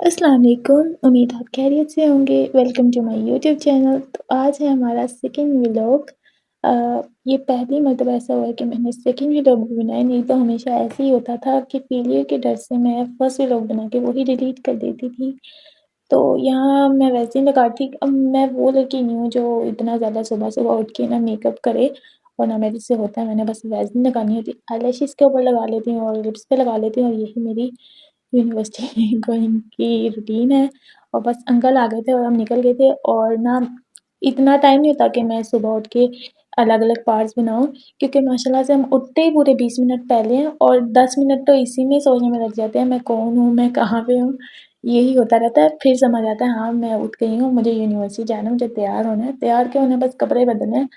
अस्सलाम वालेकुम, उम्मीद आप खैरियत से होंगे। Welcome to my YouTube channel. तो आज है हमारा सेकंड व्लॉग। ये पहली मर्तबा ऐसा हुआ है कि मैंने सेकंड व्लॉग भी बनाया, नहीं तो हमेशा ऐसे ही होता था कि फेलियर के डर से मैं फर्स्ट व्लॉग बना के वही डिलीट कर देती थी। तो यहाँ मैं वैसे ही लगाती, अब मैं वो लड़की नहीं हूँ जो इतना ज़्यादा सुबह-सुबह उठ के ना मेकअप करे और ना मेरे से होता है। मैंने बस वैसलीन लगानी होती है, आईलैशेज़ के ऊपर लगा लेती हूँ और लिप्स पे लगा लेती हूँ और यही मेरी यूनिवर्सिटी गोइंग की रूटीन है। और बस अंकल आ गए थे और हम निकल गए थे और ना इतना टाइम नहीं होता कि मैं सुबह उठ के अलग-अलग पार्ट्स बनाऊँ, क्योंकि माशाल्लाह से हम उठते ही पूरे 20 मिनट पहले हैं और 10 मिनट तो इसी में सोचने में लग जाते हैं, मैं कौन हूँ, मैं कहाँ पे हूँ, यही होता रहता है। फिर समझ आता है हाँ, मैं उठ गई हूँ, मुझे यूनिवर्सिटी जाना है, मुझे तैयार होना है। तैयार क्या होना है, बस कपड़े बदलने हैं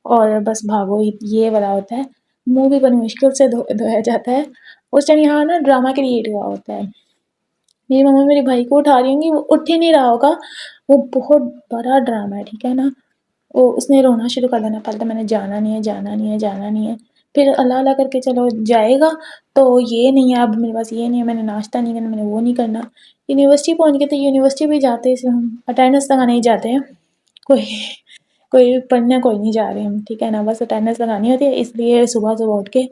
और बस भागो, ये वाला होता है। मुँह भी बड़ी मुश्किल से धोया जाता है। उस टाइम यहाँ ना ड्रामा क्रिएट हुआ होता है। मेरी मम्मी मेरे भाई को उठा रही होंगी, वो उठ ही नहीं रहा होगा। वो बहुत बड़ा ड्रामा है, ठीक है ना? वो उसने रोना शुरू कर देना, पहले तो मैंने जाना नहीं है, जाना नहीं है, जाना नहीं है। फिर अल्लाह-अल्लाह करके चलो जाएगा, तो ये नहीं है, अब मेरे पास ये नहीं है, मैंने नाश्ता नहीं करना, मैंने वो नहीं करना। यूनिवर्सिटी पहुँच गए, तो यूनिवर्सिटी भी जाते से हम अटेंडेंस लगाने ही जाते हैं। कोई कोई पढ़ने कोई नहीं जा रहे हम, ठीक है ना? बस अटेंडेंस लगानी होती है, इसलिए सुबह-सुबह उठ के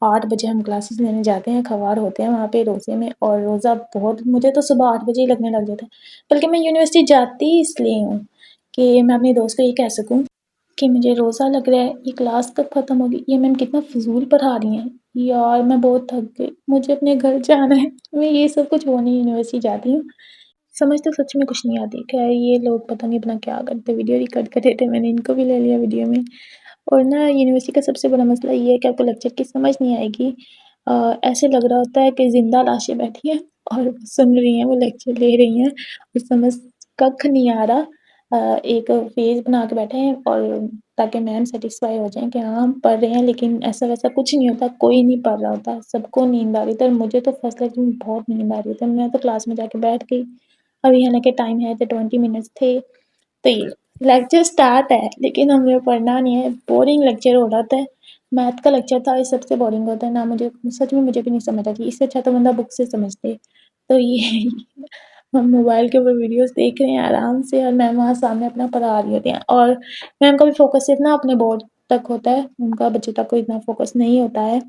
8 बजे हम क्लासेस लेने जाते हैं, खवार होते हैं वहाँ पे रोज़े में और रोज़ा बहुत, मुझे तो सुबह 8 बजे ही लगने लग जाता है। बल्कि मैं यूनिवर्सिटी जाती इसलिए हूँ कि मैं अपने दोस्त को ये कह सकूँ कि मुझे रोज़ा लग रहा है, ये क्लास कब ख़त्म होगी? ये मैम कितना फ़िज़ूल पढ़ा रही हैं। यार मैं बहुत थक गई, मुझे अपने घर जाना है। मैं ये सब कुछ होने यूनिवर्सिटी जाती हूँ। समझ तो सच में कुछ नहीं आती। खैर ये लोग पता नहीं अपना क्या करते, वीडियो रिकॉर्ड कर रहे थे, मैंने इनको भी ले लिया वीडियो में। और ना यूनिवर्सिटी का सबसे बड़ा मसला ये है कि आपको लेक्चर की समझ नहीं आएगी। ऐसे लग रहा होता है कि ज़िंदा लाशें बैठी हैं और सुन रही हैं, वो लेक्चर ले रही हैं और समझ कख नहीं आ रहा। एक फ़ेज़ बना के बैठे हैं और ताकि मैम सैटिस्फाई हो जाएँ कि हाँ, हम पढ़ रहे हैं, लेकिन ऐसा-वैसा कुछ नहीं होता, कोई नहीं पढ़ रहा होता, सबको नींद आ रही थी और मुझे तो फर्स्ट लेक्चर में बहुत नींद आ रही थी। मैं तो क्लास में जाके बैठ गई। अभी हालाँकि टाइम है तो 20 मिनट्स थे, तो ये लेक्चर स्टार्ट है, लेकिन हमें पढ़ना नहीं है, बोरिंग लेक्चर हो रहा था। मैथ का लेक्चर था, ये सबसे बोरिंग होता है ना, मुझे सच में मुझे भी नहीं समझ आती, इससे अच्छा तो बंदा बुक से समझ ले। तो ये हम मोबाइल के ऊपर वीडियोज़ देख रहे हैं आराम से और मैम वहाँ सामने अपना पढ़ा रही होती हैं और मैम का भी फ़ोकस सिर्फ़ ना अपने बोर्ड तक होता है, उनका बच्चों तक कोई इतना फ़ोकस नहीं होता है।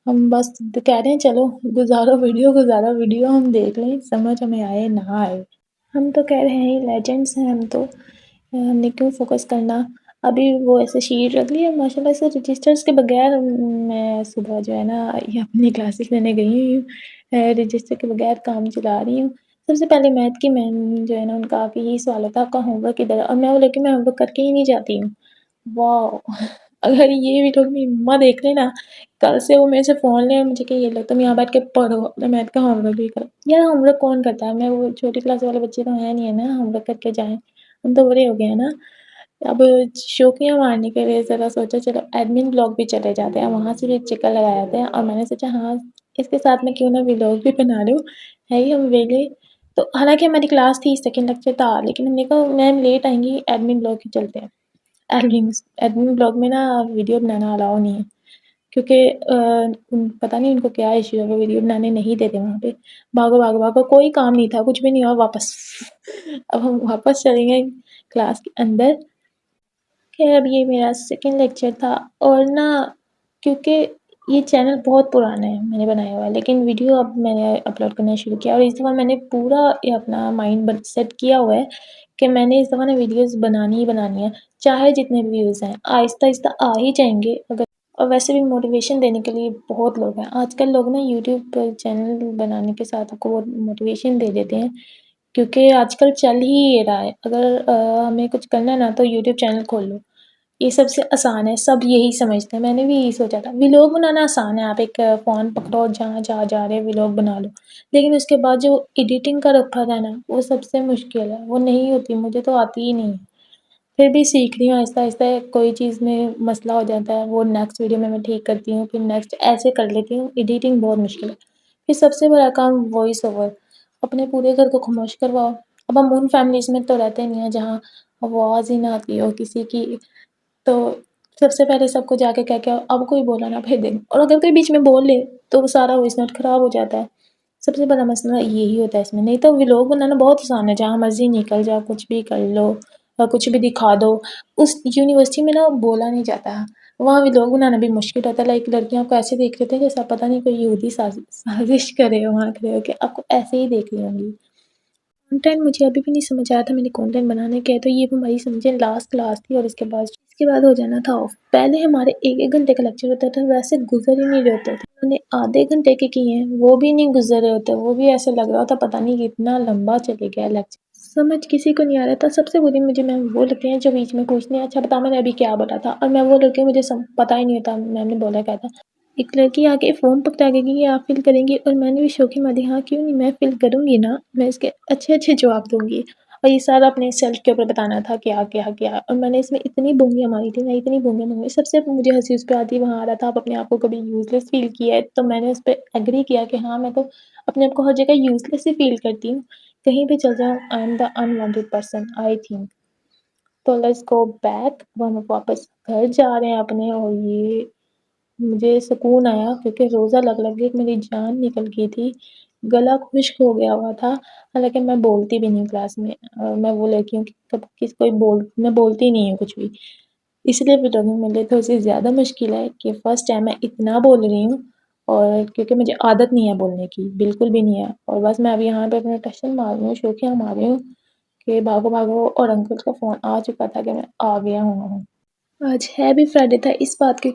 हम बस कह रहे हैं चलो गुज़ारो वीडियो हम देख लें, समझ हमें आए ना आए। हम तो कह रहे हैं लेजेंड्स हैं हम तो, हमने क्यों फ़ोकस करना। अभी वो ऐसे शीट रख ली है माशाल्लाह से रजिस्टर्स के बगैर। मैं सुबह जो है ना ये अपनी क्लासेस लेने गई हुई हूँ, रजिस्टर के बगैर काम चला रही हूँ। सबसे पहले मैथ की मैम जो है ना उनका आके यही सवाल होता है आपका होमवर्क किधर है? और मैं बोला कि मैं होमवर्क करके ही नहीं जाती हूँ। वाओ! अगर ये वीडियो मेरी मम्मा देख लें ना, कल से वो मेरे से फ़ोन लें और मुझे कहे ये लो तुम यहाँ बैठ के पढ़ो, अपना मैथ का होमवर्क भी करो। यार होमवर्क कौन करता है? मैं वो छोटी क्लास वाले बच्चे तो हैं नहीं है ना होमवर्क करके जाएँ। हम तो बड़े हो गए हैं ना। अब शौकियाँ मारने के लिए ज़रा सोचा चलो एडमिन ब्लॉग भी चले जाते हैं, वहाँ से भी एक चक्कर लगा आते हैं और मैंने सोचा हाँ, इसके साथ मैं क्यों ना व्लॉग भी बना लूँ, है ही हम वेले। तो हालाँकि हमारी क्लास थी, सेकंड लेक्चर था, लेकिन हमने कहा मैम लेट आएँगी, एडमिन ब्लॉग ही चलते हैं। एडमिन ब्लॉग में ना वीडियो बनाना अलाउ नहीं है, क्योंकि पता नहीं उनको क्या इश्यू है, वो वीडियो बनाने नहीं देते वहाँ पे। भागो, भागो, भागो, कोई काम नहीं था, कुछ भी नहीं हुआ, वापस। अब हम वापस चले गए क्लास के अंदर। खैर अब ये मेरा सेकंड लेक्चर था और ना क्योंकि ये चैनल बहुत पुराना है मैंने बनाया हुआ है, लेकिन वीडियो अब मैंने अपलोड करना शुरू किया और इस दफ़ा मैंने पूरा ये अपना माइंड बन सेट किया हुआ है कि मैंने इस दफ़ा ना वीडियोज़ बनानी ही बनानी है, चाहे जितने भी व्यूज़ आएँ, आहिस्ता-आहिस्ता आ ही जाएँगे अगर। और वैसे भी मोटिवेशन देने के लिए बहुत लोग हैं। आजकल लोग ना यूट्यूब पर चैनल बनाने के साथ आपको वो मोटिवेशन दे देते हैं, क्योंकि आजकल चल ही ये रहा है। अगर हमें कुछ करना है ना तो यूट्यूब चैनल खोल लो। ये सबसे आसान है, सब यही समझते हैं, मैंने भी यही सोचा था। व्लॉग बनाना आसान है, आप एक फ़ोन पकड़ो और जहाँ जा रहे हैं व्लॉग बना लो। लेकिन उसके बाद जो एडिटिंग का रखा था ना, वो सबसे मुश्किल है, वो नहीं होती, मुझे तो आती ही नहीं है। फिर भी सीख रही हूँ आहिस्ता-आहिस्ता, कोई चीज़ में मसला हो जाता है, वो नेक्स्ट वीडियो में मैं ठीक करती हूँ, फिर नेक्स्ट ऐसे कर लेती हूँ, एडिटिंग बहुत मुश्किल है। फिर सबसे बड़ा काम वॉइस ओवर, अपने पूरे घर को खामोश करवाओ। अब हम उन फैमिलीज़ में तो रहते नहीं हैं जहाँ आवाज़ ही ना आती हो किसी की, तो सबसे पहले सबको जाके कह के आओ, अब कोई बोला ना फिर देंगे और अगर कोई बीच में बोल ले, तो वो सारा वॉइस नोट खराब हो जाता है। सबसे बड़ा मसला यही होता है इसमें, नहीं तो व्लॉग बनाना बहुत आसान है, जहाँ मर्ज़ी निकल जाओ, कुछ भी कर लो और कुछ भी दिखा दो। उस यूनिवर्सिटी में ना बोला नहीं जाता, वहाँ व्लॉग बनाना भी मुश्किल होता है। लाइक लड़कियाँ आपको ऐसे देख लेते हैं जैसे पता नहीं कोई यहूदी साज़िश कर रहे हो वहाँ खड़े होके, आपको ऐसे ही देख रही होंगी। कंटेंट मुझे अभी भी नहीं समझ आया था मैंने कंटेंट बनाने क्या है, तो ये वो भाई समझे लास्ट क्लास थी और इसके बाद हो जाना था ऑफ। पहले हमारे 1-1 घंटे का लेक्चर होता था, वैसे गुज़र ही नहीं रहे होते थे। उन्होंने आधे घंटे के किए हैं, वो भी नहीं गुज़र रहे होते, वो भी ऐसा लग रहा था पता नहीं कितना लंबा चले गया लेक्चर। समझ किसी को नहीं आ रहा था। सबसे बुरी मुझे मैम वो लगती हैं जो बीच में पूछती हैं, अच्छा बताओ मैंने अभी क्या बोला था, और मैं वो लड़की हूँ मुझे पता ही नहीं होता मैम ने बोला क्या था। एक लड़की आके फ़ोन पकड़ा के कि आप फ़िल करेंगी, और मैंने भी शौक़ी मारी हाँ क्यों नहीं, मैं फ़िल करूँगी ना, मैं इसके अच्छे-अच्छे जवाब दूँगी। और ये सारा अपने सेल्फ के ऊपर बताना था क्या, क्या, क्या, और मैंने इसमें इतनी बोंगियाँ मारी थी, मैं इतनी बोंगियाँ मारी। सबसे मुझे हँसी उस पे आती है, वहाँ आ रहा था आप अपने आप को कभी यूज़लेस फ़ील किया है? तो मैंने उस पे एग्री किया कि हाँ, मैं तो अपने आप को हर जगह यूज़लेस ही फ़ील करती हूँ। कहीं भी चल जाऊँ I am the unwanted person I think. तो लेट्स गो बैक, अब हम वापस घर जा रहे हैं अपने, और ये मुझे सुकून आया क्योंकि रोज़ा लग के मेरी जान निकल गई थी। गला खुश्क हो गया हुआ था, हालाँकि मैं बोलती भी नहीं क्लास में। मैं वो लड़की हूँ कि कब किसी कोई मैं बोलती नहीं हूँ कुछ भी। इसलिए व्लॉगिंग मेरे लिए थोड़ी-सी ज़्यादा मुश्किल है कि फर्स्ट टाइम मैं इतना बोल रही हूँ, और क्योंकि मुझे आदत नहीं है बोलने की, बिल्कुल भी नहीं है। और बस मैं अभी यहाँ पे अपना टशन मार रही हूँ, शोखियाँ मार रही हूँ कि भागो, भागो, और अंकल का फ़ोन आ चुका था कि मैं आ गया हूँ। आज है भी फ्राइडे था, इस बात की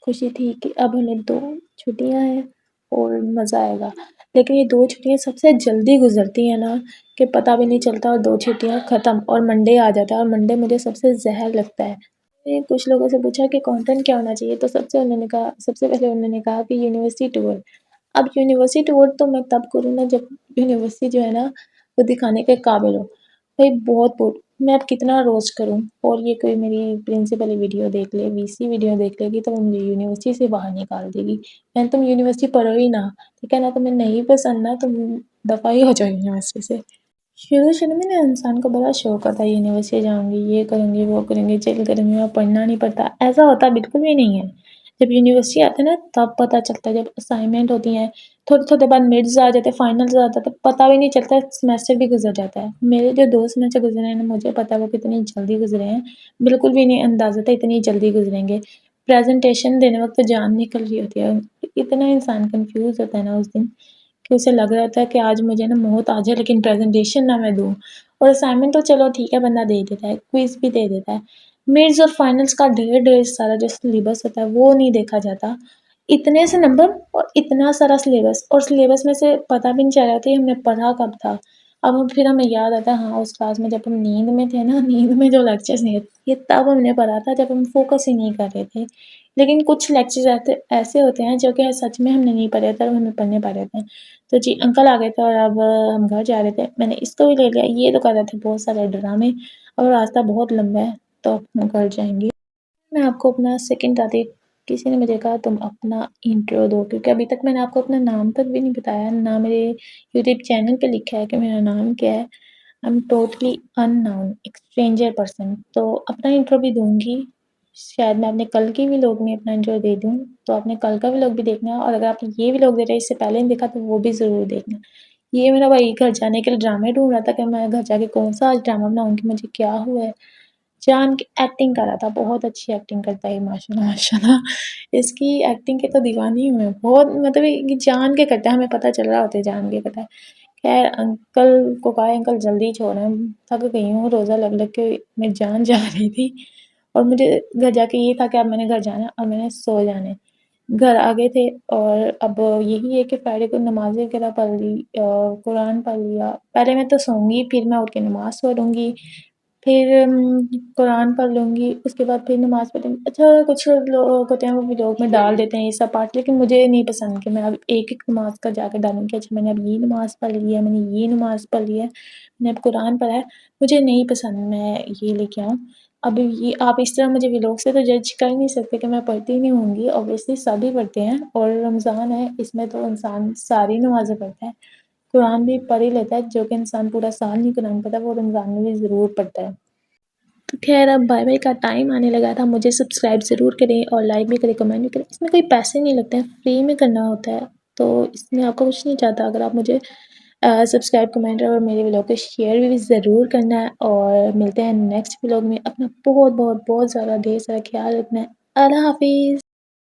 खुशी थी कि अब हमें 2 छुट्टियाँ हैं और मज़ा आएगा। लेकिन ये 2 छुट्टियाँ सबसे जल्दी गुज़रती हैं ना कि पता भी नहीं चलता, और 2 छुट्टियाँ ख़त्म और मंडे आ जाता है, और मंडे मुझे सबसे ज़हर लगता है। मैंने कुछ लोगों से पूछा कि कंटेंट क्या होना चाहिए, तो सबसे पहले उन्होंने कहा कि यूनिवर्सिटी टूर। अब यूनिवर्सिटी टूर तो मैं तब करूँ ना जब यूनिवर्सिटी जो है ना वो दिखाने के काबिल हो। भाई बहुत मैं अब कितना रोस्ट करूँ, और ये कोई मेरी प्रिंसिपल वीडियो देख ले, वीसी वीडियो देख लेगी तो वो मुझे यूनिवर्सिटी से बाहर निकाल देगी। तुम यूनिवर्सिटी पढ़ो ही ना, ठीक है ना, तुम्हें नहीं पसंद ना तुम दफ़ा ही हो जाओ यूनिवर्सिटी से। शुरू-शुरू में ना इंसान को बड़ा शौक होता है यूनिवर्सिटी जाऊँगी, ये करूँगी, वो करूँगी, चिल करूँगी, वहाँ पढ़ना नहीं पड़ता, ऐसा होता बिल्कुल भी नहीं है। जब यूनिवर्सिटी आते हैं ना तब पता चलता है, जब असाइनमेंट होती हैं, थोड़े-थोड़े बाद मिड्स आ जाते हैं, फाइनल्स आ जाता है, पता भी नहीं चलता सेमेस्टर भी गुज़र जाता है। मेरे जो 2 सेमेस्टर गुज़रे हैं ना मुझे पता है वो कितनी जल्दी गुज़रे हैं, बिल्कुल भी नहीं अंदाज़ा था इतनी जल्दी गुज़रेंगे। प्रेज़ेंटेशन देने वक़्त तो जान निकल रही होती है, इतना इंसान कन्फ्यूज़ होता है ना उस दिन कि उसे लग रहा था कि आज मुझे ना मौत आ जाए लेकिन प्रेज़ेंटेशन ना मैं दूँ। और असाइनमेंट तो चलो ठीक है बंदा दे देता है, क्विज़ भी दे देता है। मिड्स और फाइनल्स का ढेर-ढेर सारा जो सिलेबस होता है वो नहीं देखा जाता। इतने से नंबर और इतना सारा सिलेबस, और सिलेबस में से पता भी नहीं चल रहा था हमने पढ़ा कब था। अब हम फिर हमें याद आता है हाँ, उस क्लास में जब हम नींद में थे ना, नींद में जो लेक्चर्स लिए ये तब हमने पढ़ा था जब हम फ़ोकस ही नहीं कर रहे थे। लेकिन कुछ लेक्चर्स ऐसे होते हैं जो कि सच में हमने नहीं पढ़े थे और हमें पढ़ने पड़ रहे थे। तो जी अंकल आ गए थे और अब हम घर जा रहे थे। मैंने इसको भी ले लिया, ये तो कर रहे थे बहुत सारे ड्रामे, और रास्ता बहुत लंबा है तो अब हम घर जाएँगे। मैं आपको अपना सेकंड बताती, किसी ने मुझे कहा तुम अपना इंट्रो दो, क्योंकि अभी तक मैंने आपको अपना नाम तक भी नहीं बताया, ना मेरे यूट्यूब चैनल पे लिखा है कि मेरा नाम क्या है। आई एम टोटली अननोन, एक स्ट्रेंजर पर्सन। तो अपना इंट्रो भी दूँगी, शायद मैं अपने कल के व्लॉग में अपना इंट्रो दे दूँ, तो आपने कल का व्लॉग भी देखना, और अगर आप ये व्लॉग देख रहे हैं इससे पहले नहीं देखा तो वो भी ज़रूर देखना। ये मेरा भाई घर जाने के लिए ड्रामे ढूँढ रहा था कि मैं घर जाके कौन-सा आज ड्रामा बनाऊँगी, मुझे क्या हुआ है। जान के एक्टिंग कर रहा था, बहुत अच्छी एक्टिंग करता है माशाल्लाह माशाल्लाह। इसकी एक्टिंग की तो दीवानी हूँ मैं, बहुत मतलब ये जान के करता है, हमें पता चल रहा होता है जान के करता है। खैर अंकल को कहा अंकल जल्दी छोड़ें, थक गई हूँ, रोज़ा लग के मेरी जान जा रही थी, और मुझे घर जाके ये था कि अब मैंने घर जाना है और मैंने सो जाना है। घर आ गए थे, और अब यही है कि फ्राइडे को नमाज़ें वगैरह पढ़ ली, कुरान पढ़ लिया। पहले मैं तो सोऊँगी, फिर मैं उठ के नमाज़ पढ़ूँगी, फिर कुरान पढ़ लूँगी, उसके बाद फिर नमाज़ पढ़ूँगी। अच्छा कुछ लोग होते हैं वो व्लॉग में डाल देते हैं ये सब पार्ट, लेकिन मुझे नहीं पसंद कि मैं अब एक-एक नमाज़ का जाकर डालूँ कि अच्छा मैंने अब ये नमाज़ पढ़ ली है, मैंने ये नमाज़ पढ़ ली है, मैंने अब कुरान पढ़ा है। मुझे नहीं पसंद मैं ये लेके आऊँ। अब ये आप इस तरह मुझे व्लॉग से तो जज कर नहीं सकते कि मैं पढ़ती नहीं होंगी, ऑब्वियसली सभी पढ़ते हैं, और रमज़ान है इसमें तो इंसान सारी नमाज़ें पढ़ता है। कुरान भी पढ़ ही लेता है, जो कि इंसान पूरा साल नहीं कुरान पढ़ता वो रमज़ान में भी ज़रूर पढ़ता है। तो ख़ैर अब बाय-बाय का टाइम आने लगा था, मुझे सब्सक्राइब ज़रूर करें और लाइक भी करें, कमेंट भी करें। इसमें कोई पैसे नहीं लगते हैं, फ्री में करना होता है। तो इसमें आपका कुछ नहीं जाता अगर आप मुझे सब्सक्राइब, कमेंट और मेरे व्लॉग को शेयर भी ज़रूर करना है और मिलते हैं नेक्स्ट व्लॉग में। अपना बहुत ज़्यादा ढेर सारा ख़्याल रखना है। अल्लाह हाफ़िज़।